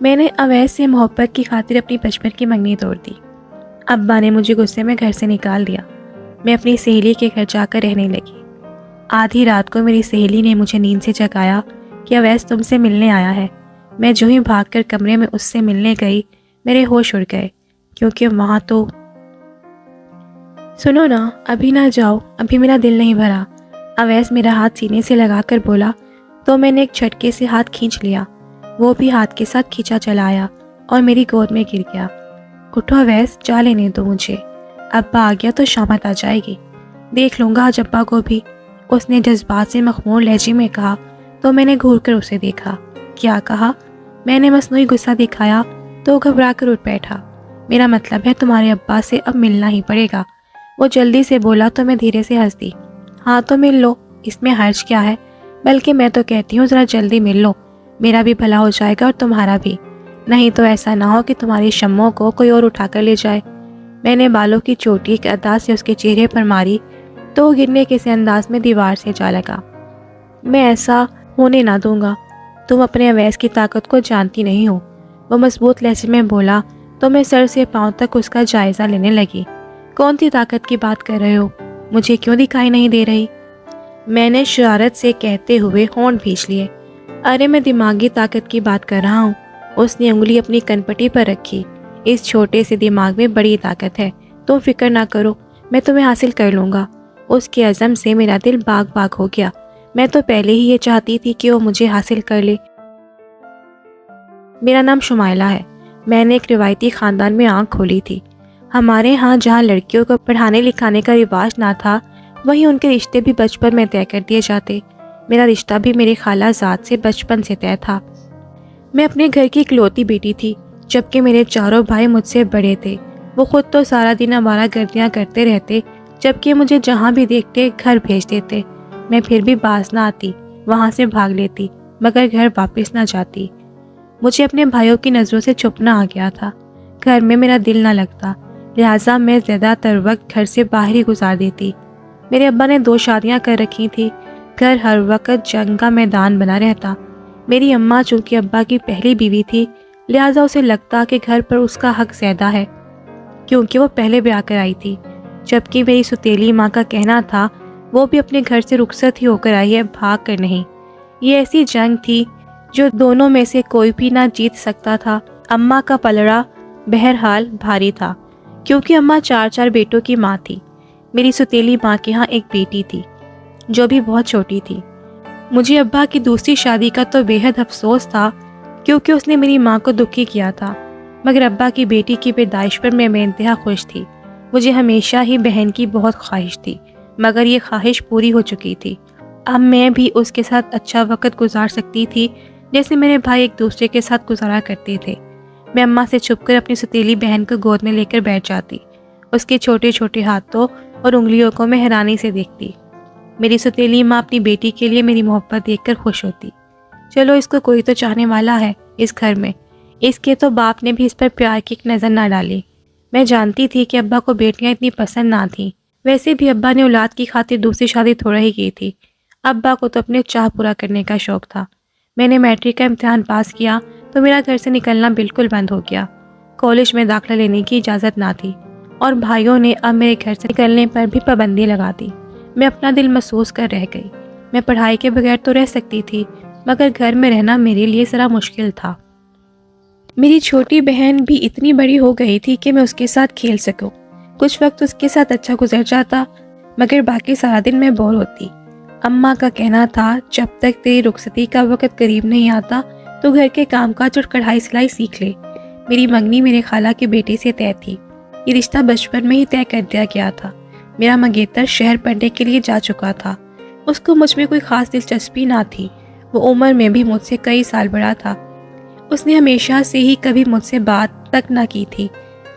میں نے اویس سے محبت کی خاطر اپنی بچپن کی منگنی توڑ دی۔ ابا نے مجھے غصے میں گھر سے نکال دیا۔ میں اپنی سہیلی کے گھر جا کر رہنے لگی۔ آدھی رات کو میری سہیلی نے مجھے نیند سے جگایا کہ اویس تم سے ملنے آیا ہے۔ میں جو ہی بھاگ کر کمرے میں اس سے ملنے گئی، میرے ہوش اڑ گئے، کیونکہ وہاں تو سنو نا، ابھی نہ جاؤ، ابھی میرا دل نہیں بھرا۔ اویس میرا ہاتھ سینے سے لگا کر بولا تو میں نے ایک جھٹکے سے ہاتھ کھینچ لیا۔ وہ بھی ہاتھ کے ساتھ کھینچا چلا آیا اور میری گود میں گر گیا۔ اٹھو اویس، جا لینے دو مجھے، ابا آ گیا تو شامت آ جائے گی، دیکھ لوں گا آج ابا کو بھی، اس نے جذبات سے مخمور لہجے میں کہا تو میں نے گھور کر اسے دیکھا۔ کیا کہا؟ میں نے مصنوعی غصہ دکھایا تو گھبرا کر اٹھ بیٹھا۔ میرا مطلب ہے تمہارے ابا سے اب ملنا ہی پڑے گا، وہ جلدی سے بولا تو میں دھیرے سے ہنس دی۔ ہاں تو مل لو، اس میں حرج کیا ہے، بلکہ میں تو کہتی ہوں ذرا جلدی مل لو، میرا بھی بھلا ہو جائے گا اور تمہارا بھی، نہیں تو ایسا نہ ہو کہ تمہاری شمعوں کو کوئی اور اٹھا کر لے جائے۔ میں نے بالوں کی چوٹی ایک ادا سے اس کے چہرے پر ماری تو وہ گرنے کے سے انداز میں دیوار سے جا لگا۔ میں ایسا ہونے نہ دوں گا، تم اپنے اویس کی طاقت کو جانتی نہیں ہو، وہ مضبوط لہجے میں بولا تو میں سر سے پاؤں تک اس کا جائزہ لینے لگی۔ کون سی طاقت کی بات کر رہے ہو؟ مجھے کیوں دکھائی نہیں دے رہی؟ میں نے شرارت سے کہتے ہوئے ہونٹ بھینچ لیے۔ ارے میں دماغی طاقت کی بات کر رہا ہوں۔ اس نے انگلی اپنی کنپٹی پر رکھی۔ اس چھوٹے سے دماغ میں بڑی طاقت ہے، تم فکر نہ کرو، میں تمہیں حاصل کر لوں گا۔ اس کے عزم سے میرا دل باغ باغ ہو گیا۔ میں تو پہلے ہی یہ چاہتی تھی کہ وہ مجھے حاصل کر لے۔ میرا نام شمائلہ ہے۔ میں نے ایک روایتی خاندان میں آنکھ کھولی تھی۔ ہمارے ہاں جہاں لڑکیوں کو پڑھانے لکھانے کا رواج نہ تھا، وہیں ان کے رشتے بھی بچپن میں طے کر دیے جاتے۔ میرا رشتہ بھی میری خالہ ذات سے بچپن سے طے تھا۔ میں اپنے گھر کی اکلوتی بیٹی تھی، جبکہ میرے چاروں بھائی مجھ سے بڑے تھے۔ وہ خود تو سارا دن آوارہ گردیاں کرتے رہتے، جبکہ مجھے جہاں بھی دیکھتے گھر بھیج دیتے۔ میں پھر بھی باز نہ آتی، وہاں سے بھاگ لیتی، مگر گھر واپس نہ جاتی۔ مجھے اپنے بھائیوں کی نظروں سے چھپنا آ گیا تھا۔ گھر میں میرا دل نہ لگتا، لہٰذا میں زیادہ تر وقت گھر سے باہر ہی گزار دیتی۔ میرے ابا نے 2 شادیاں کر رکھی تھی، گھر ہر وقت جنگ کا میدان بنا رہتا۔ میری اماں چونکہ ابا کی پہلی بیوی تھی، لہٰذا اسے لگتا کہ گھر پر اس کا حق زیادہ ہے، کیونکہ وہ پہلے بیاہ کر آئی تھی، جبکہ میری ستیلی ماں کا کہنا تھا وہ بھی اپنے گھر سے رخصت ہی ہو کر آئی ہے، بھاگ کر نہیں۔ یہ ایسی جنگ تھی جو دونوں میں سے کوئی بھی نہ جیت سکتا تھا۔ اماں کا پلڑا بہرحال بھاری تھا، کیونکہ اماں 4 بیٹوں کی ماں تھی۔ میری ستیلی ماں کے ہاں ایک بیٹی تھی، جو بھی بہت چھوٹی تھی۔ مجھے ابا کی دوسری شادی کا تو بے حد افسوس تھا، کیونکہ اس نے میری ماں کو دکھی کیا تھا، مگر ابا کی بیٹی کی پیدائش پر میں بے انتہا خوش تھی۔ مجھے ہمیشہ ہی بہن کی بہت خواہش تھی، مگر یہ خواہش پوری ہو چکی تھی۔ اب میں بھی اس کے ساتھ اچھا وقت گزار سکتی تھی، جیسے میرے بھائی ایک دوسرے کے ساتھ گزارا کرتے تھے۔ میں اماں سے چھپ کر اپنی ستیلی بہن کو گود میں لے کر بیٹھ جاتی، اس کے چھوٹے چھوٹے ہاتھوں اور انگلیوں کو میں حیرانی سے دیکھتی۔ میری ستیلی ماں اپنی بیٹی کے لیے میری محبت دیکھ کر خوش ہوتی۔ چلو اس کو کوئی تو چاہنے والا ہے اس گھر میں، اس کے تو باپ نے بھی اس پر پیار کی ایک نظر نہ ڈالی۔ میں جانتی تھی کہ ابا کو بیٹیاں اتنی پسند نہ تھیں، ویسے بھی ابا نے اولاد کی خاطر دوسری شادی تھوڑا ہی کی تھی۔ ابا کو تو اپنے چاہ پورا کرنے کا شوق تھا۔ میں نے میٹرک کا امتحان پاس کیا تو میرا گھر سے نکلنا بالکل بند ہو گیا۔ کالج میں داخلہ لینے کی اجازت نہ تھی، اور بھائیوں نے اب میرے گھر سے نکلنے پر بھی پابندی لگا دی۔ میں اپنا دل محسوس کر رہ گئی۔ میں پڑھائی کے بغیر تو رہ سکتی تھی، مگر گھر میں رہنا میرے لیے ذرا مشکل تھا۔ میری چھوٹی بہن بھی اتنی بڑی ہو گئی تھی کہ میں اس کے ساتھ کھیل سکوں۔ کچھ وقت اس کے ساتھ اچھا گزر جاتا، مگر باقی سارا دن میں بور ہوتی۔ اماں کا کہنا تھا جب تک تیری رخصتی کا وقت قریب نہیں آتا تو گھر کے کام کاج اور کڑھائی سلائی سیکھ لے۔ میری منگنی میرے خالہ کے بیٹے سے طے تھی۔ یہ رشتہ بچپن میں ہی طے کر دیا گیا تھا۔ میرا منگیتر شہر پڑھنے کے لیے جا چکا تھا۔ اس کو مجھ میں کوئی خاص دلچسپی نہ تھی۔ وہ عمر میں بھی مجھ سے کئی سال بڑا تھا۔ اس نے ہمیشہ سے ہی کبھی مجھ سے بات تک نہ کی تھی۔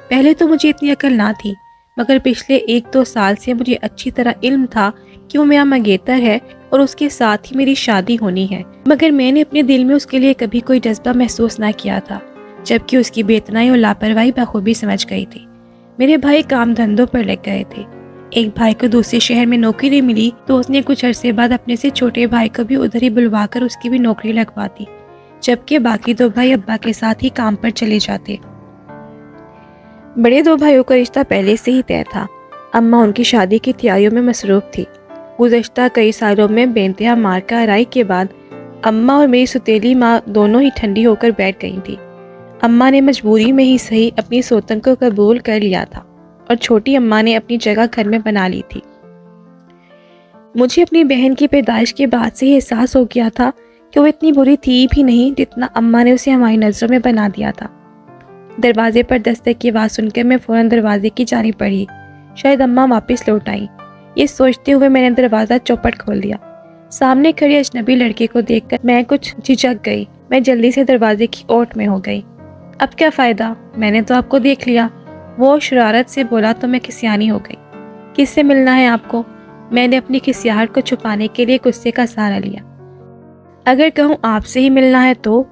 پہلے تو مجھے اتنی عقل نہ تھی، مگر پچھلے 1-2 سال سے مجھے اچھی طرح علم تھا کہ وہ میرا منگیتر ہے اور اس کے ساتھ ہی میری شادی ہونی ہے، مگر میں نے اپنے دل میں اس کے لیے کبھی کوئی جذبہ محسوس نہ کیا تھا، جبکہ اس کی بے اتنائی اور لاپرواہی بخوبی سمجھ گئی تھی۔ میرے بھائی کام دھندوں پر لگ گئے تھے۔ ایک بھائی کو دوسرے شہر میں نوکری نہیں ملی تو اس نے کچھ عرصے بعد اپنے سے چھوٹے بھائی کو بھی ادھر ہی بلوا کر اس کی بھی نوکری لگوا دی۔ جبکہ باقی دو بھائی ابا کے ساتھ ہی کام پر چلے جاتے۔ بڑے دو بھائیوں کا رشتہ پہلے سے ہی طے تھا۔ اماں ان کی شادی کی تیاریوں میں مصروف تھی۔ گزشتہ کئی سالوں میں بے انتہا مار کا آرائی کے بعد اماں اور میری ستیلی ماں دونوں ہی ٹھنڈی ہو کر بیٹھ گئی تھی۔ اماں نے مجبوری میں ہی صحیح اپنی سوتن کو قبول کر لیا تھا اور چھوٹی اماں نے اپنی جگہ گھر میں بنا لی تھی۔ مجھے اپنی بہن کی پیدائش کے بعد سے یہ احساس ہو گیا تھا کہ وہ اتنی بری تھی بھی نہیں جتنا اماں نے اسے ہماری نظروں میں بنا دیا تھا۔ دروازے پر دستک کی آواز سن کر میں فوراً دروازے کی جانب بڑھی۔ شاید اماں واپس لوٹ آئیں۔ یہ سوچتے ہوئے میں نے دروازہ چوپٹ کھول دیا۔ سامنے کھڑے اجنبی لڑکے کو دیکھ کر میں کچھ جھجک گئی۔ میں جلدی سے دروازے کی اوٹ میں ہو گئی۔ اب کیا فائدہ، میں نے تو آپ کو دیکھ لیا، وہ شرارت سے بولا تو میں کسیانی ہو گئی۔ کس سے ملنا ہے آپ کو؟ میں نے اپنی کسیاہٹ کو چھپانے کے لیے غصے کا سہارا لیا۔ اگر کہوں آپ سے ہی ملنا ہے تو؟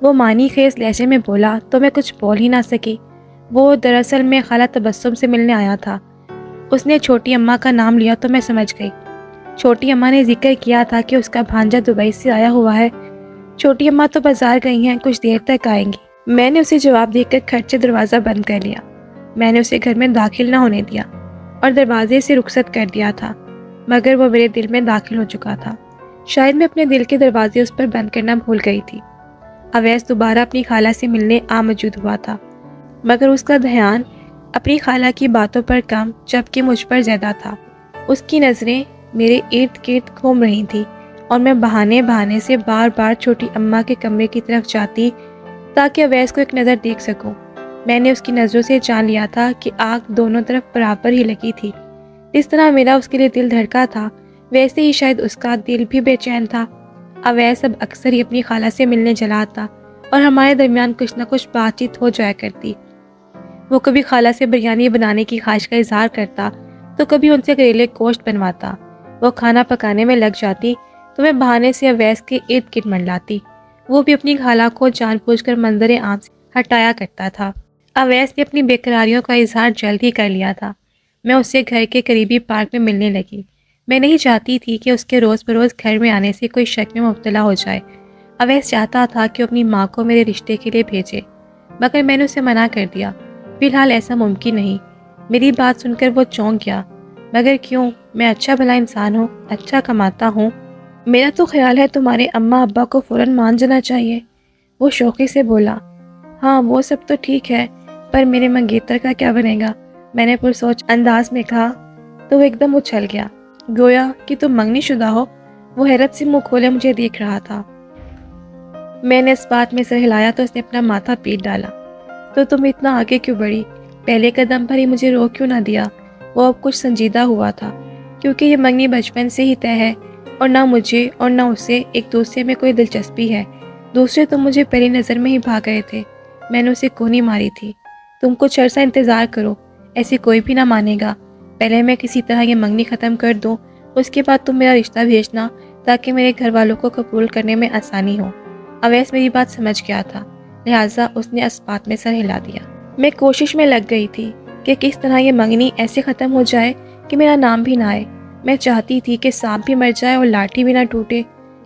وہ معنی خیز لہجے میں بولا تو میں کچھ بول ہی نہ سکی۔ وہ دراصل میں خالہ تبسم سے ملنے آیا تھا۔ اس نے چھوٹی اماں کا نام لیا تو میں سمجھ گئی۔ چھوٹی اماں نے ذکر کیا تھا کہ اس کا بھانجا دبئی سے آیا ہوا ہے۔ چھوٹی اماں تو بازار گئی ہیں، کچھ دیر تک آئیں گی۔ میں نے اسے جواب دے کر کھٹ سے دروازہ بند کر لیا۔ میں نے اسے گھر میں داخل نہ ہونے دیا اور دروازے سے رخصت کر دیا تھا، مگر وہ میرے دل میں داخل ہو چکا تھا۔ شاید میں اپنے دل کے دروازے اس پر بند کرنا بھول گئی تھی۔ اویس دوبارہ اپنی خالہ سے ملنے آ موجود ہوا تھا، مگر اس کا دھیان اپنی خالہ کی باتوں پر کم جبکہ مجھ پر زیادہ تھا۔ اس کی نظریں میرے ارد گرد گھوم رہی تھیں اور میں بہانے سے بار بار چھوٹی اماں کے کمرے کی طرف جاتی تاکہ اویس کو ایک نظر دیکھ سکوں۔ میں نے اس کی نظروں سے جان لیا تھا کہ آنکھ دونوں طرف برابر ہی لگی تھی۔ جس طرح میرا اس کے لیے دل دھڑکا تھا ویسے ہی شاید اس کا دل بھی بے چین تھا۔ اویس اب اکثر ہی اپنی خالہ سے ملنے چلا آتا اور ہمارے درمیان کچھ نہ کچھ بات چیت ہو جایا کرتی۔ وہ کبھی خالہ سے بریانی بنانے کی خواہش کا اظہار کرتا تو کبھی ان سے کریلے گوشت بنواتا۔ وہ کھانا پکانے میں لگ جاتی تو میں بہانے سے اویس کے ارد گرد منڈلاتی۔ وہ بھی اپنی خالہ کو جان بوجھ کر منظر عام سے ہٹایا کرتا تھا۔ اویس نے اپنی بےقراریوں کا اظہار جلد ہی کر لیا تھا۔ میں اس سے گھر کے قریبی پارک میں ملنے لگی۔ میں نہیں چاہتی تھی کہ اس کے روز بروز گھر میں آنے سے کوئی شک میں مبتلا ہو جائے۔ اویس چاہتا تھا کہ وہ اپنی ماں کو میرے رشتے کے لیے بھیجے، مگر میں نے اسے منع کر دیا۔ فی الحال ایسا ممکن نہیں۔ میری بات سن کر وہ چونک گیا۔ مگر کیوں؟ میں اچھا بھلا انسان ہوں، اچھا کماتا ہوں۔ میرا تو خیال ہے تمہارے اماں ابا کو فوراً مان جانا چاہیے، وہ شوقی سے بولا۔ ہاں وہ سب تو ٹھیک ہے، پر میرے منگیتر کا کیا بنے گا؟ میں نے پرسوچ انداز میں کہا تو وہ ایک دم اچھل گیا، گویا کہ تم منگنی شدہ ہو۔ وہ حیرت سے منہ کھولے مجھے دیکھ رہا تھا۔ میں نے اس بات میں سر ہلایا تو اس نے اپنا ماتھا پیٹ ڈالا۔ تو تم اتنا آگے کیوں بڑھی؟ پہلے قدم پر ہی مجھے روک کیوں نہ دیا؟ وہ اب کچھ سنجیدہ ہوا تھا، کیونکہ یہ منگنی بچپن سے ہی طے ہے اور نہ مجھے اور نہ اسے ایک دوسرے میں کوئی دلچسپی ہے۔ دوسرے تم مجھے پہلی نظر میں ہی بھاگ گئے تھے۔ میں نے اسے کونی ماری تھی۔ تم کچھ عرصہ انتظار کرو، ایسے کوئی بھی نہ مانے گا۔ پہلے میں کسی طرح یہ منگنی ختم کر دوں، اس کے بعد تم میرا رشتہ بھیجنا تاکہ میرے گھر والوں کو قبول کرنے میں آسانی ہو۔ اویس میری بات سمجھ گیا تھا، لہٰذا اس نے اس بات میں سر ہلا دیا۔ میں کوشش میں لگ گئی تھی کہ کس طرح یہ منگنی ایسے ختم ہو جائے کہ میرا نام بھی نہ آئے۔ میں چاہتی تھی کہ سانپ بھی مر جائے اور لاٹھی بھی نہ ٹوٹے،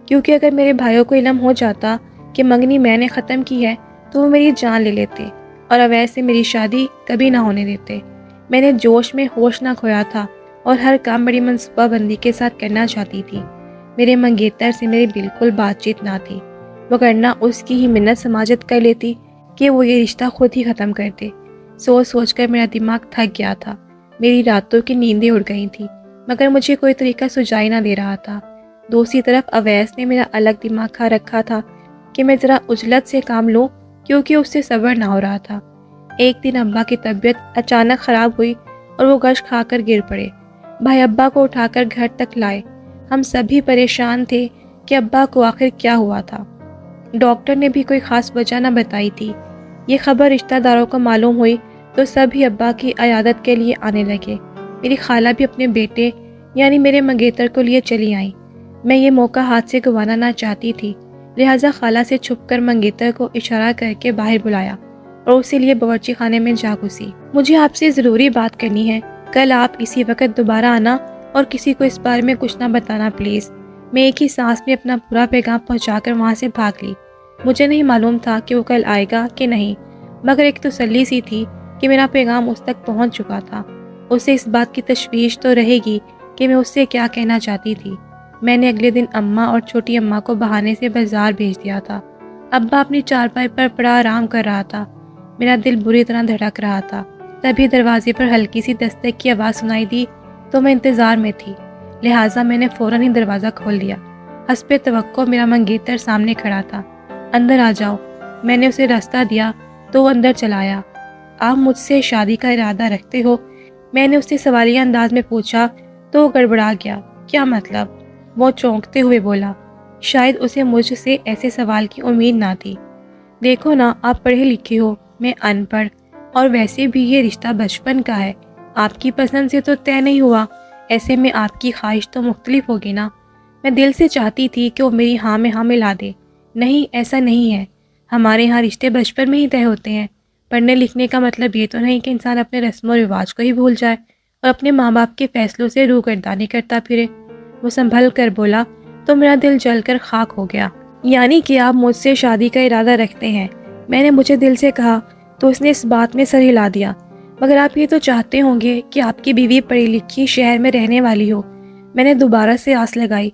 کیونکہ اگر میرے بھائیوں کو علم ہو جاتا کہ منگنی میں نے ختم کی ہے تو وہ میری جان لے لیتے اور اویس سے میری شادی کبھی نہ ہونے دیتے۔ میں نے جوش میں ہوش نہ کھویا تھا اور ہر کام بڑی منصوبہ بندی کے ساتھ کرنا چاہتی تھی۔ میرے منگیتر سے میری بالکل بات چیت نہ تھی، وگرنہ اس کی ہی منت سماجت کر لیتی کہ وہ یہ رشتہ خود ہی ختم کر دے۔ سوچ سوچ کر میرا دماغ تھک گیا تھا، میری راتوں کی نیندیں اڑ گئی تھیں، مگر مجھے کوئی طریقہ سجائی نہ دے رہا تھا۔ دوسری طرف اویس نے میرا الگ دماغ کھا رکھا تھا کہ میں ذرا عجلت سے کام لوں، کیونکہ اس سے صبر نہ ہو رہا تھا۔ ایک دن ابا کی طبیعت اچانک خراب ہوئی اور وہ غش کھا کر گر پڑے۔ بھائی ابا کو اٹھا کر گھر تک لائے۔ ہم سبھی پریشان تھے کہ ابا کو آخر کیا ہوا تھا۔ ڈاکٹر نے بھی کوئی خاص وجہ نہ بتائی تھی۔ یہ خبر رشتہ داروں کو معلوم ہوئی تو سبھی ابا کی عیادت کے لیے آنے لگے۔ میری خالہ بھی اپنے بیٹے یعنی میرے منگیتر کو لیے چلی آئیں۔ میں یہ موقع ہاتھ سے گنوانا نہ چاہتی تھی، لہٰذا خالہ سے چھپ کر منگیتر کو اشارہ کر کے باہر بلایا اور اسی لیے باورچی خانے میں جا گھسی۔ مجھے آپ سے ضروری بات کرنی ہے، کل آپ اسی وقت دوبارہ آنا اور کسی کو اس بارے میں کچھ نہ بتانا پلیز۔ میں ایک ہی سانس میں اپنا پورا پیغام پہنچا کر وہاں سے بھاگ لی۔ مجھے نہیں معلوم تھا کہ وہ کل آئے گا کہ نہیں، مگر ایک تسلی سی تھی کہ میرا پیغام اس تک پہنچ چکا تھا۔ اسے اس بات کی تشویش تو رہے گی کہ میں اس سے کیا کہنا چاہتی تھی۔ میں نے اگلے دن اماں اور چھوٹی اماں کو بہانے سے بازار بھیج دیا تھا۔ ابا اپنی چارپائی پر پڑا آرام کر رہا تھا۔ میرا دل بری طرح دھڑک رہا تھا۔ تبھی دروازے پر ہلکی سی دستک کی آواز سنائی دی تو میں انتظار میں تھی، لہٰذا میں نے فوراً ہی دروازہ کھول دیا۔ حسب توقع میرا منگیتر سامنے کھڑا تھا۔ اندر آ جاؤ، میں نے اسے راستہ دیا تو وہ اندر چلا آیا۔ آپ مجھ سے شادی کا ارادہ رکھتے ہو؟ میں نے اس سے سوالیہ انداز میں پوچھا تو وہ گڑبڑا گیا۔ کیا مطلب؟ وہ چونکتے ہوئے بولا۔ شاید اسے مجھ سے ایسے سوال کی امید نہ تھی۔ دیکھو نا، آپ پڑھے لکھے ہو، میں ان پڑھ، اور ویسے بھی یہ رشتہ بچپن کا ہے، آپ کی پسند سے تو طے نہیں ہوا، ایسے میں آپ کی خواہش تو مختلف ہوگی نا۔ میں دل سے چاہتی تھی کہ وہ میری ہاں میں ہاں ملا دے۔ نہیں، ایسا نہیں ہے، ہمارے ہاں رشتے بچپن میں ہی طے ہوتے ہیں۔ پڑھنے لکھنے کا مطلب یہ تو نہیں کہ انسان اپنے رسم و رواج کو ہی بھول جائے اور اپنے ماں باپ کے فیصلوں سے روگردانی کرتا پھرے۔ وہ سنبھل کر بولا تو میرا دل جل کر خاک ہو گیا۔ یعنی کہ آپ مجھ سے شادی کا ارادہ رکھتے ہیں؟ میں نے مجھے دل سے کہا تو اس نے اس بات میں سر ہلا دیا۔ مگر آپ یہ تو چاہتے ہوں گے کہ آپ کی بیوی پڑھی لکھی شہر میں رہنے والی ہو۔ میں نے دوبارہ سے آس لگائی۔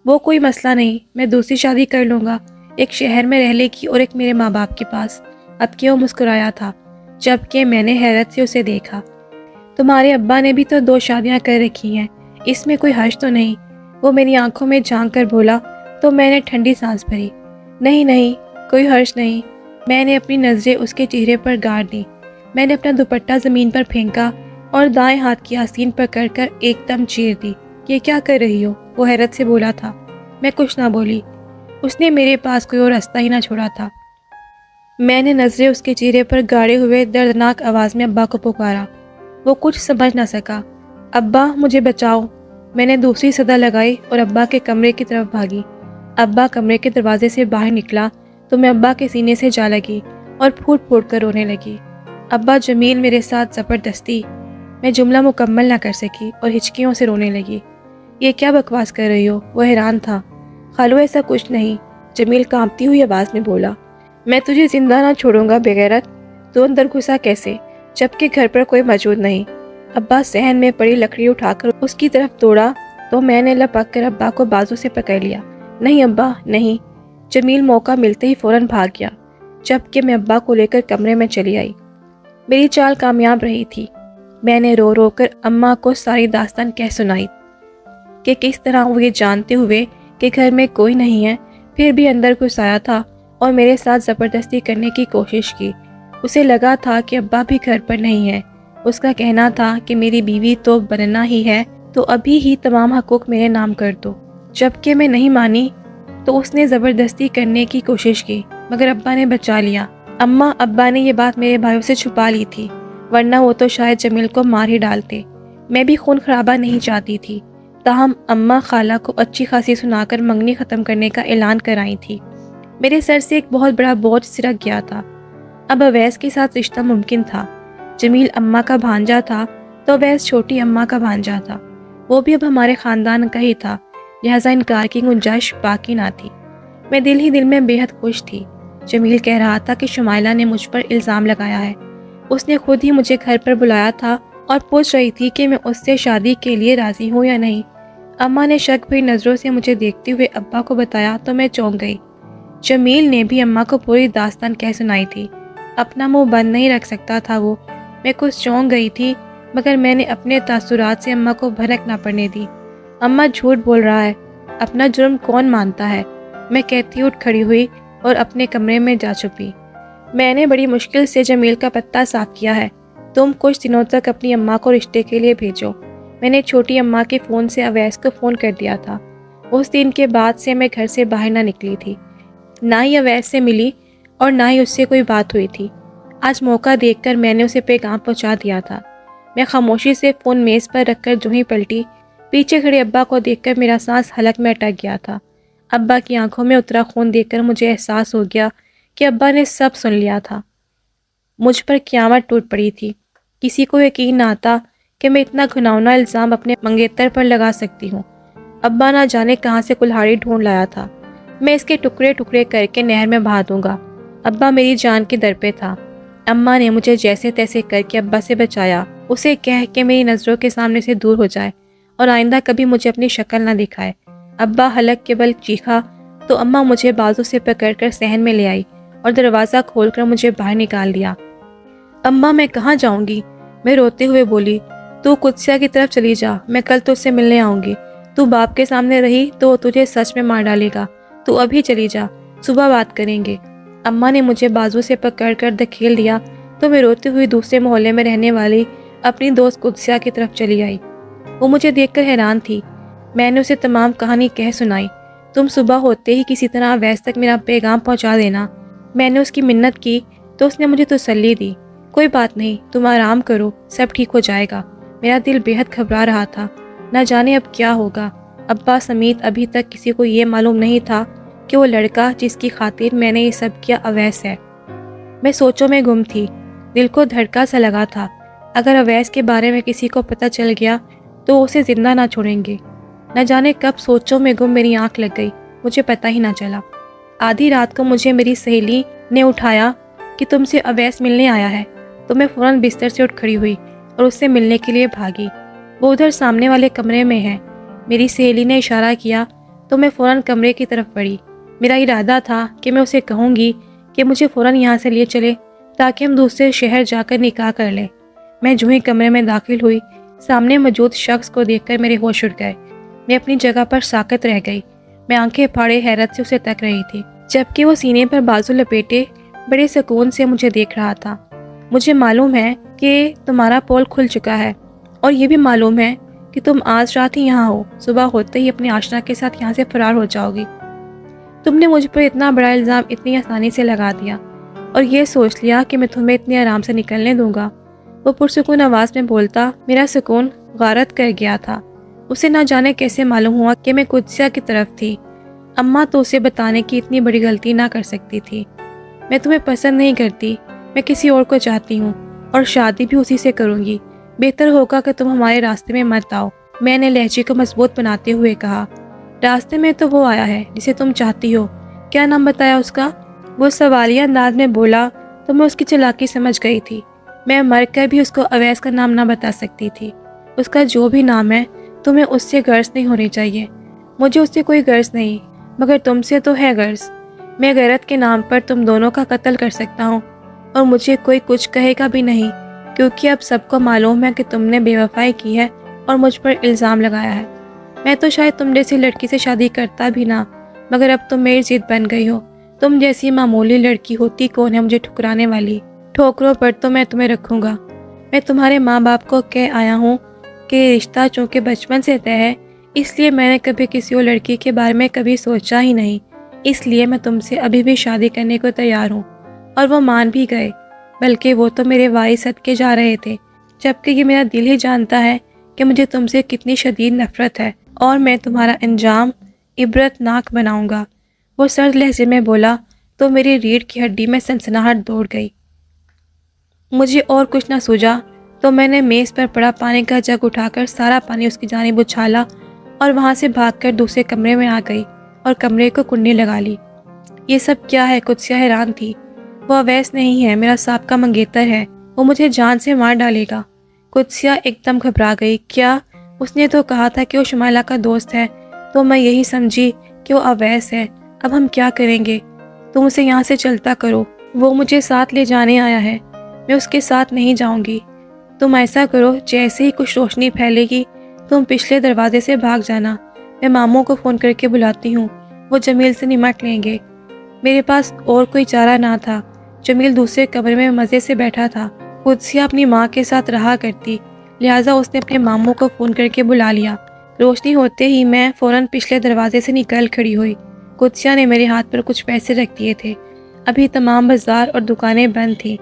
وہ کوئی مسئلہ نہیں، میں دوسری شادی کر لوں گا، ایک شہر میں رہ لے گی اور ایک میرے ماں باپ کے پاس۔ اب کہ وہ مسکرایا تھا، جبکہ میں نے حیرت سے اسے دیکھا۔ تمہارے ابا نے بھی تو 2 شادیاں کر رکھی ہیں، اس میں کوئی حرج تو نہیں؟ وہ میری آنکھوں میں جھانک کر بولا تو میں نے ٹھنڈی سانس بھری۔ نہیں نہیں، کوئی حرج نہیں۔ میں نے اپنی نظریں اس کے چہرے پر گاڑ دیں۔ میں نے اپنا دوپٹہ زمین پر پھینکا اور دائیں ہاتھ کی آستین پکڑ کر ایک دم چیر دی۔ یہ کیا کر رہی ہو؟ وہ حیرت سے بولا تھا۔ میں کچھ نہ بولی۔ اس نے میرے پاس کوئی اور راستہ ہی نہ چھوڑا تھا۔ میں نے نظریں اس کے چہرے پر گاڑے ہوئے دردناک آواز میں ابا کو پکارا۔ وہ کچھ سمجھ نہ سکا۔ ابا، مجھے بچاؤ۔ میں نے دوسری صدا لگائی اور ابا کے کمرے کی طرف بھاگی۔ ابا کمرے کے دروازے سے باہر نکلا تو میں ابا کے سینے سے جا لگی اور پھوٹ پھوٹ کر رونے لگی۔ ابا جمیل میرے ساتھ زبردستی۔ میں جملہ مکمل نہ کر سکی اور ہچکیوں سے رونے لگی۔ یہ کیا بکواس کر رہی ہو؟ وہ حیران تھا۔ خالو، ایسا کچھ نہیں، جمیل کانپتی ہوئی آواز میں بولا۔ میں تجھے زندہ نہ چھوڑوں گا بے غیرت۔ تو اندر گھسا کیسے جبکہ گھر پر کوئی موجود نہیں؟ ابا صحن میں پڑی لکڑی اٹھا کر اس کی طرف دوڑا تو میں نے لپک کر ابا کو بازو سے پکڑ لیا۔ نہیں ابا، نہیں۔ جمیل موقع ملتے ہی فوراً بھاگ گیا، جبکہ میں ابا کو لے کر کمرے میں چلی آئی۔ میری چال کامیاب رہی تھی۔ میں نے رو رو کر اماں کو ساری داستان کہہ سنائی کہ کس طرح وہ یہ جانتے ہوئے کہ گھر میں کوئی نہیں ہے پھر بھی اندر گھس آیا تھا اور میرے ساتھ زبردستی کرنے کی کوشش کی۔ اسے لگا تھا کہ ابا بھی گھر پر نہیں ہے۔ اس کا کہنا تھا کہ میری بیوی تو بننا ہی ہے تو ابھی ہی تمام حقوق میرے نام کر دو۔ جبکہ میں نہیں مانی تو اس نے زبردستی کرنے کی کوشش کی، مگر ابا نے بچا لیا۔ اماں، ابا نے یہ بات میرے بھائیوں سے چھپا لی تھی، ورنہ وہ تو شاید جمیل کو مار ہی ڈالتے۔ میں بھی خون خرابہ نہیں چاہتی تھی، تاہم اماں خالہ کو اچھی خاصی سنا کر منگنی ختم کرنے کا اعلان کرائی تھی۔ میرے سر سے ایک بہت بڑا بوجھ سرک گیا تھا۔ اب اویس کے ساتھ رشتہ ممکن تھا۔ جمیل اماں کا بھانجا تھا تو اویس چھوٹی اماں کا بھانجا تھا۔ وہ بھی اب ہمارے خاندان کا ہی تھا، لہٰذا انکار کی گنجائش باقی نہ تھی۔ میں دل ہی دل میں بے حد خوش تھی۔ جمیل کہہ رہا تھا کہ شمائلہ نے مجھ پر الزام لگایا ہے۔ اس نے خود ہی مجھے گھر پر بلایا تھا اور پوچھ رہی تھی کہ میں اس سے شادی کے لیے راضی ہوں یا نہیں۔ اماں نے شک بھری نظروں سے مجھے دیکھتے ہوئے ابا کو بتایا تو میں چونک گئی۔ جمیل نے بھی اماں کو پوری داستان کہہ سنائی تھی۔ اپنا منہ بند نہیں رکھ سکتا تھا وہ۔ میں کچھ چونک گئی تھی، مگر میں نے اپنے تاثرات سے اماں کو بھنک نہ پڑنے دی۔ اماں جھوٹ بول رہا ہے، اپنا جرم کون مانتا ہے؟ میں کہتی اٹھ کھڑی ہوئی اور اپنے کمرے میں جا چھپی۔ میں نے بڑی مشکل سے جمیل کا پتہ صاف کیا ہے۔ تم کچھ دنوں تک اپنی اماں کو رشتے کے لیے بھیجو۔ میں نے چھوٹی اماں کے فون سے اویس کو فون کر دیا تھا۔ اس دن کے بعد سے میں گھر سے باہر نہ نکلی تھی، نہ ہی اویس سے ملی اور نہ ہی اس سے کوئی بات ہوئی تھی۔ آج موقع دیکھ کر میں نے اسے پیغام پہنچا دیا تھا۔ میں خاموشی سے فون میز پر رکھ کر جو ہی پلٹی، پیچھے کھڑے ابا کو دیکھ کر میرا سانس حلق میں اٹک گیا تھا۔ ابا کی آنکھوں میں اترا خون دیکھ کر مجھے احساس ہو گیا کہ ابا نے سب سن لیا تھا۔ مجھ پر قیامت ٹوٹ پڑی تھی۔ کسی کو یقین نہ آتا کہ میں اتنا گھناؤنا الزام اپنے منگیتر پر لگا سکتی ہوں۔ ابا نہ جانے کہاں سے کلہاڑی ڈھونڈ لایا تھا۔ میں اس کے ٹکڑے ٹکڑے کر کے نہر میں بہا دوں گا۔ ابا میری جان کے در پہ تھا۔ اماں نے مجھے جیسے تیسے کر کے ابا سے بچایا، اسے کہہ کہ میری نظروں کے سامنے سے دور ہو جائے اور آئندہ کبھی مجھے اپنی شکل نہ دکھائے۔ ابا حلق کے بل چیخا تو اماں مجھے بازو سے پکڑ کر صحن میں لے آئی اور دروازہ کھول کر مجھے باہر نکال دیا۔ اماں میں کہاں جاؤں گی؟ میں روتے ہوئے بولی، تو قدسیہ کی طرف چلی جا، میں کل تجھ سے ملنے آؤں گی۔ تو باپ کے سامنے رہی تو وہ تجھے سچ میں مار ڈالے گا، تو ابھی چلی جا، صبح بات کریں گے۔ اماں نے مجھے بازو سے پکڑ کر دھکیل دیا تو میں روتی ہوئی دوسرے محلے میں رہنے والی اپنی دوست قدسیہ کی طرف چلی آئی۔ وہ مجھے دیکھ کر حیران تھی۔ میں نے اسے تمام کہانی کہہ سنائی۔ تم صبح ہوتے ہی کسی طرح اویس تک میرا پیغام پہنچا دینا۔ میں نے اس کی منت کی تو اس نے مجھے تسلی دی، کوئی بات نہیں، تم آرام کرو، سب ٹھیک ہو جائے گا۔ میرا دل بے حد گھبرا رہا تھا، نہ جانے اب کیا ہوگا۔ ابا سمیت ابھی تک کسی کو یہ معلوم نہیں تھا کہ وہ لڑکا جس کی خاطر میں نے یہ سب کیا اویس ہے۔ میں سوچوں میں گم تھی، دل کو دھڑکا سا لگا تھا۔ اگر اویس کے بارے میں کسی کو پتہ چل گیا تو اسے زندہ نہ چھوڑیں گے۔ نہ جانے کب سوچوں میں گم میری آنکھ لگ گئی، مجھے پتہ ہی نہ چلا۔ آدھی رات کو مجھے میری سہیلی نے اٹھایا کہ تم سے اویس ملنے آیا ہے، تو میں فوراً بستر سے اٹھ کھڑی ہوئی اور اس سے ملنے کے لیے بھاگی۔ وہ ادھر سامنے والے کمرے میں ہے۔ میری سہیلی نے اشارہ کیا تو میں فوراً کمرے کی طرف بڑھی۔ میرا ارادہ تھا کہ میں اسے کہوں گی کہ مجھے فوراً یہاں سے لیے چلے تاکہ ہم دوسرے شہر جا کر نکاح کر لیں۔ میں جو ہی کمرے میں داخل ہوئی، سامنے موجود شخص کو دیکھ کر میرے ہوش اڑ گئے۔ میں اپنی جگہ پر ساکت رہ گئی۔ میں آنکھیں پھاڑے حیرت سے اسے تک رہی تھی، جبکہ وہ سینے پر بازو لپیٹے بڑے سکون سے مجھے دیکھ رہا تھا۔ مجھے معلوم ہے کہ تمہارا پول کھل چکا ہے، اور یہ بھی معلوم ہے کہ تم آج رات ہی یہاں ہو، صبح ہوتے ہی اپنے آشنا کے ساتھ یہاں سے فرار ہو جاؤ گی۔ تم نے مجھ پر اتنا بڑا الزام اتنی آسانی سے لگا دیا اور یہ سوچ لیا کہ میں تمہیں اتنے آرام سے نکلنے دوں گا۔ وہ پرسکون آواز میں بولتا میرا سکون غارت کر گیا تھا۔ اسے نہ جانے کیسے معلوم ہوا کہ میں قدسیہ کی طرف تھی۔ اماں تو اسے بتانے کی اتنی بڑی غلطی نہ کر سکتی تھی۔ میں تمہیں پسند نہیں کرتی، میں کسی اور کو چاہتی ہوں اور شادی بھی اسی سے کروں گی۔ بہتر ہوگا کہ تم ہمارے راستے میں مت آؤ، میں نے لہجے کو مضبوط بناتے ہوئے کہا۔ راستے میں تو وہ آیا ہے جسے تم چاہتی ہو، کیا نام بتایا اس کا؟ وہ سوالیہ انداز میں بولا تو میں اس کی چالاکی سمجھ گئی تھی۔ میں مر کر بھی اس کو اویس کا نام نہ بتا سکتی تھی۔ اس کا جو بھی نام ہے تمہیں اس سے غرض نہیں ہونی چاہیے۔ مجھے اس سے کوئی غرض نہیں، مگر تم سے تو ہے غرض۔ میں غیرت کے نام پر تم دونوں کا قتل کر سکتا ہوں اور مجھے کوئی کچھ کہے گا بھی نہیں، کیونکہ اب سب کو معلوم ہے کہ تم نے بے وفائی کی ہے اور مجھ پر الزام لگایا ہے۔ میں تو شاید تم جیسی لڑکی سے شادی کرتا بھی نہ، مگر اب تم میری ضد بن گئی ہو۔ تم جیسی معمولی لڑکی ہوتی کون ہے مجھے ٹھکرانے والی؟ ٹھوکروں پر تو میں تمہیں رکھوں گا۔ میں تمہارے ماں باپ کو کہہ آیا ہوں کہ یہ رشتہ چونکہ بچپن سے طے ہے، اس لیے میں نے کبھی کسی اور لڑکی کے بارے میں کبھی سوچا ہی نہیں۔ اس لیے میں تم سے ابھی بھی شادی کرنے کو تیار ہوں۔ اور وہ مان بھی گئے، بلکہ وہ تو میرے وارث صدقے جا رہے تھے، جبکہ یہ میرا دل ہی جانتا ہے کہ مجھے تم سے کتنی شدید نفرت ہے اور میں تمہارا انجام عبرت ناک بناؤں گا۔ وہ سرد لہجے میں بولا تو میری ریڑھ کی ہڈی میں سنسناہٹ دوڑ گئی۔ مجھے اور کچھ نہ سوجا تو میں نے میز پر پڑا پانی کا جگ اٹھا کر سارا پانی اس کی جانب اچھالا اور وہاں سے بھاگ کر دوسرے کمرے میں آ گئی اور کمرے کو کنڈی لگا لی۔ یہ سب کیا ہے؟ قدسیہ حیران تھی۔ وہ اویس نہیں ہے، میرا سابقہ منگیتر ہے، وہ مجھے جان سے مار ڈالے گا۔ قدسیہ ایک دم گھبرا گئی۔ کیا؟ اس نے تو کہا تھا کہ وہ شمائلہ کا دوست ہے، تو میں یہی سمجھی کہ وہ اویس ہے۔ اب ہم کیا کریں گے؟ تم اسے یہاں سے چلتا کرو، وہ مجھے ساتھ لے جانے آیا ہے، میں اس کے ساتھ نہیں جاؤں گی۔ تم ایسا کرو، جیسے ہی کچھ روشنی پھیلے گی تم پچھلے دروازے سے بھاگ جانا، میں ماموں کو فون کر کے بلاتی ہوں، وہ جمیل سے نمٹ لیں گے۔ میرے پاس اور کوئی چارہ نہ تھا۔ جمیل دوسرے کمرے میں مزے سے بیٹھا تھا۔ قدسیہ اپنی ماں کے ساتھ رہا کرتی، لہٰذا اس نے اپنے ماموں کو فون کر کے بلا لیا۔ روشنی ہوتے ہی میں فوراً پچھلے دروازے سے نکل کھڑی ہوئی۔ قدسیہ نے میرے ہاتھ پر کچھ پیسے رکھ دیے تھے۔ ابھی تمام بازار اور دکانیں بند تھیں۔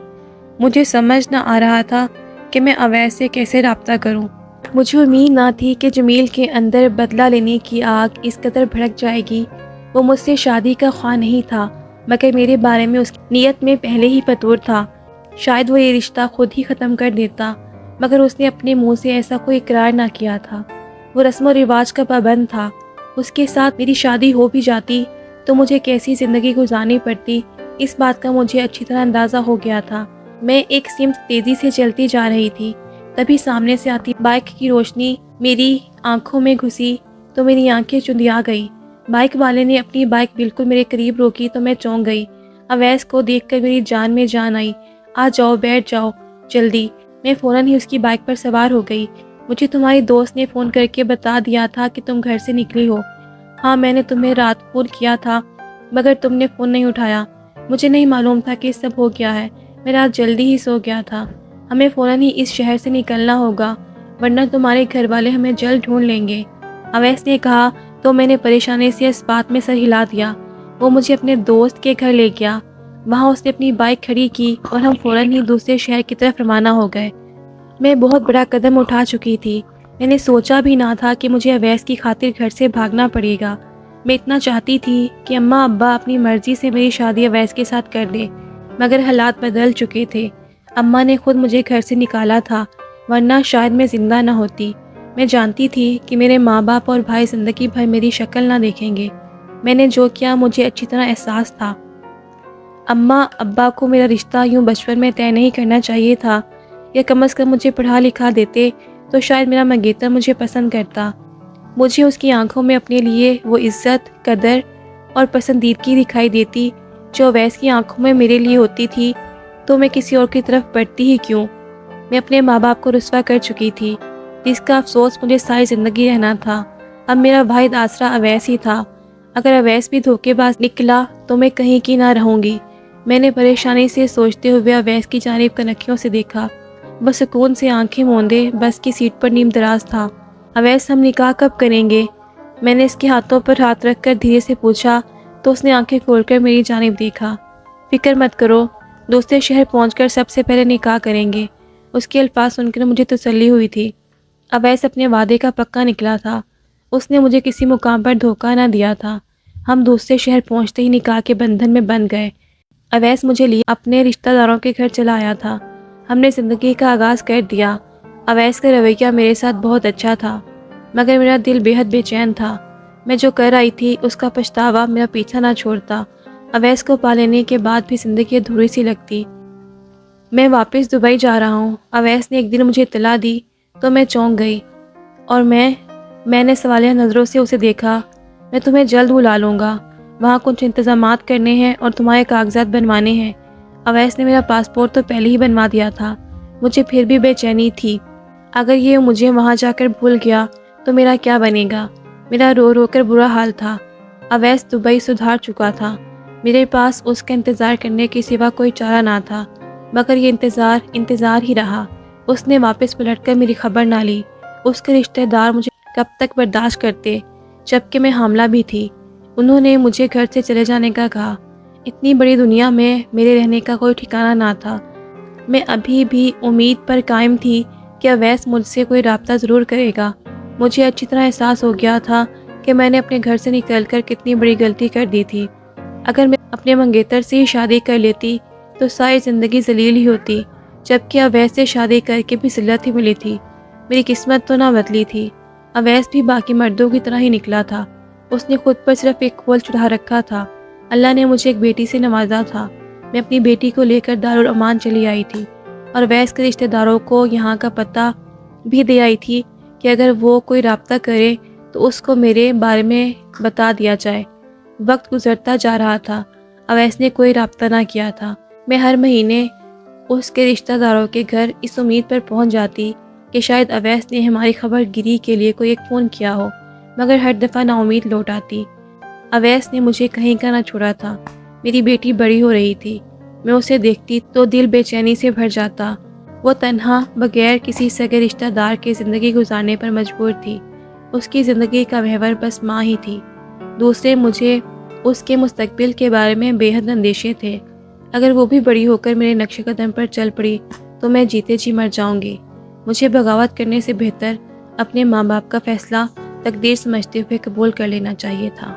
مجھے سمجھ نہ آ رہا تھا کہ میں اویس سے کیسے رابطہ کروں۔ مجھے امید نہ تھی کہ جمیل کے اندر بدلہ لینے کی آگ اس قدر بھڑک جائے گی۔ وہ مجھ سے شادی کا خواہ نہیں تھا، مگر میرے بارے میں اس کی نیت میں پہلے ہی فطور تھا۔ شاید وہ یہ رشتہ خود ہی ختم کر دیتا، مگر اس نے اپنے منہ سے ایسا کوئی اقرار نہ کیا تھا۔ وہ رسم و رواج کا پابند تھا۔ اس کے ساتھ میری شادی ہو بھی جاتی تو مجھے کیسی زندگی گزارنی پڑتی، اس بات کا مجھے اچھی طرح اندازہ ہو گیا تھا۔ میں ایک سمت تیزی سے چلتی جا رہی تھی، تبھی سامنے سے آتی بائک کی روشنی میری آنکھوں میں گھسی تو میری آنکھیں چندیا گئی۔ بائک والے نے اپنی بائک بالکل میرے قریب روکی تو میں چونک گئی۔ اویس کو دیکھ کر میری جان میں جان آئی۔ آ جاؤ، بیٹھ جاؤ جلدی۔ میں فوراً ہی اس کی بائک پر سوار ہو گئی۔ مجھے تمہاری دوست نے فون کر کے بتا دیا تھا کہ تم گھر سے نکلی ہو۔ ہاں، میں نے تمہیں رات فون کیا تھا مگر تم نے فون نہیں اٹھایا۔ مجھے نہیں معلوم تھا کہ سب ہو گیا ہے، میں رات جلدی ہی سو گیا تھا۔ ہمیں فوراً ہی اس شہر سے نکلنا ہوگا ورنہ تمہارے گھر والے ہمیں جلد ڈھونڈ لیں گے، اویس نے کہا تو میں نے پریشانی سے اس بات میں سر ہلا دیا۔ وہ مجھے اپنے دوست کے گھر لے گیا، وہاں اس نے اپنی بائک کھڑی کی اور ہم فوراً ہی دوسرے شہر کی طرف روانہ ہو گئے۔ میں بہت بڑا قدم اٹھا چکی تھی، میں نے سوچا بھی نہ تھا کہ مجھے اویس کی خاطر گھر سے بھاگنا پڑے گا۔ میں اتنا چاہتی تھی کہ اماں ابا اپنی مرضی سے میری شادی اویس کے ساتھ کر دیں، مگر حالات بدل چکے تھے۔ اماں نے خود مجھے گھر سے نکالا تھا ورنہ شاید میں زندہ نہ ہوتی۔ میں جانتی تھی کہ میرے ماں باپ اور بھائی زندگی بھر میری شکل نہ دیکھیں گے۔ میں نے جو کیا مجھے اچھی طرح احساس تھا۔ اماں ابا کو میرا رشتہ یوں بچپن میں طے نہیں کرنا چاہیے تھا، یا کم از کم مجھے پڑھا لکھا دیتے تو شاید میرا منگیتر مجھے پسند کرتا۔ مجھے اس کی آنکھوں میں اپنے لیے وہ عزت، قدر اور پسندیدگی دکھائی دیتی جو اویس کی آنکھوں میں میرے لیے ہوتی تھی، تو میں کسی اور کی طرف بڑھتی ہی کیوں؟ میں اپنے ماں باپ کو رسوا کر چکی تھی، جس کا افسوس مجھے ساری زندگی رہنا تھا۔ اب میرا واحد آسرا اویس ہی تھا۔ اگر اویس بھی دھوکے باز نکلا تو میں کہیں کی نہ رہوں گی۔ میں نے پریشانی سے سوچتے ہوئے اویس کی جانب کنکھیوں سے دیکھا۔ وہ سکون سے آنکھیں موندے بس کی سیٹ پر نیم دراز تھا۔ اویس، ہم نکاح کب کریں گے؟ میں نے اس کے ہاتھوں پر ہاتھ رکھ کر دھیرے سے پوچھا تو اس نے آنکھیں کھول کر میری جانب دیکھا۔ فکر مت کرو، دوسرے شہر پہنچ کر سب سے پہلے نکاح کریں گے۔ اس کے الفاظ سن کر مجھے تسلی ہوئی تھی۔ اویس اپنے وعدے کا پکا نکلا تھا، اس نے مجھے کسی مقام پر دھوکہ نہ دیا تھا۔ ہم دوسرے شہر پہنچتے ہی نکاح کے بندھن میں بندھ گئے۔ اویس مجھے لیے اپنے رشتہ داروں کے گھر چلا آیا تھا۔ ہم نے زندگی کا آغاز کر دیا۔ اویس کا رویہ میرے ساتھ بہت اچھا تھا، مگر میرا دل بے حد بے چین تھا۔ میں جو کر آئی تھی اس کا پچھتاوا میرا پیچھا نہ چھوڑتا۔ اویس کو پا لینے کے بعد بھی زندگی ادھوری سی لگتی۔ میں واپس دبئی جا رہا ہوں، اویس نے ایک دن مجھے اطلاع دی تو میں چونک گئی اور میں نے سوالیہ نظروں سے اسے دیکھا۔ میں تمہیں جلد بلا لوں گا، وہاں کچھ انتظامات کرنے ہیں اور تمہارے کاغذات بنوانے ہیں۔ اویس نے میرا پاسپورٹ تو پہلے ہی بنوا دیا تھا، مجھے پھر بھی بے چینی تھی۔ اگر یہ مجھے وہاں جا کر بھول گیا تو میرا کیا بنے گا؟ میرا رو رو کر برا حال تھا۔ اویس دبئی سدھار چکا تھا، میرے پاس اس کا انتظار کرنے کے سوا کوئی چارہ نہ تھا، مگر یہ انتظار ہی رہا۔ اس نے واپس پلٹ کر میری خبر نہ لی۔ اس کے رشتہ دار مجھے کب تک برداشت کرتے، جبکہ میں حاملہ بھی تھی۔ انہوں نے مجھے گھر سے چلے جانے کا کہا۔ اتنی بڑی دنیا میں میرے رہنے کا کوئی ٹھکانہ نہ تھا۔ میں ابھی بھی امید پر قائم تھی کہ اویس مجھ سے کوئی رابطہ ضرور کرے گا۔ مجھے اچھی طرح احساس ہو گیا تھا کہ میں نے اپنے گھر سے نکل کر کتنی بڑی غلطی کر دی تھی۔ اگر میں اپنے منگیتر سے ہی شادی کر لیتی تو ساری زندگی ذلیل ہی ہوتی، جبکہ اویس سے شادی کر کے بھی ذلت ہی ملی تھی۔ میری قسمت تو نہ بدلی تھی۔ اویس بھی باقی مردوں کی طرح ہی نکلا تھا، اس نے خود پر صرف ایک کھول چڑھا رکھا تھا۔ اللہ نے مجھے ایک بیٹی سے نوازا تھا۔ میں اپنی بیٹی کو لے کر دارالامان چلی آئی تھی اور اویس کے رشتہ داروں کو یہاں کا پتہ بھی دے آئی تھی کہ اگر وہ کوئی رابطہ کرے تو اس کو میرے بارے میں بتا دیا جائے۔ وقت گزرتا جا رہا تھا، اویس نے کوئی رابطہ نہ کیا تھا۔ میں ہر مہینے اس کے رشتہ داروں کے گھر اس امید پر پہنچ جاتی کہ شاید اویس نے ہماری خبر گیری کے لیے کوئی ایک فون کیا ہو، مگر ہر دفعہ نا امید لوٹ آتی۔ اویس نے مجھے کہیں کا نہ چھوڑا تھا۔ میری بیٹی بڑی ہو رہی تھی، میں اسے دیکھتی تو دل بے چینی سے بھر جاتا۔ وہ تنہا بغیر کسی سگے رشتہ دار کے زندگی گزارنے پر مجبور تھی۔ اس کی زندگی کا محور بس ماں ہی تھی۔ دوسرے مجھے اس کے مستقبل کے بارے میں بے حد اندیشے تھے۔ اگر وہ بھی بڑی ہو کر میرے نقش قدم پر چل پڑی تو میں جیتے جی مر جاؤں گی۔ مجھے بغاوت کرنے سے بہتر اپنے ماں باپ کا فیصلہ تقدیر سمجھتے ہوئے قبول کر لینا چاہیے تھا۔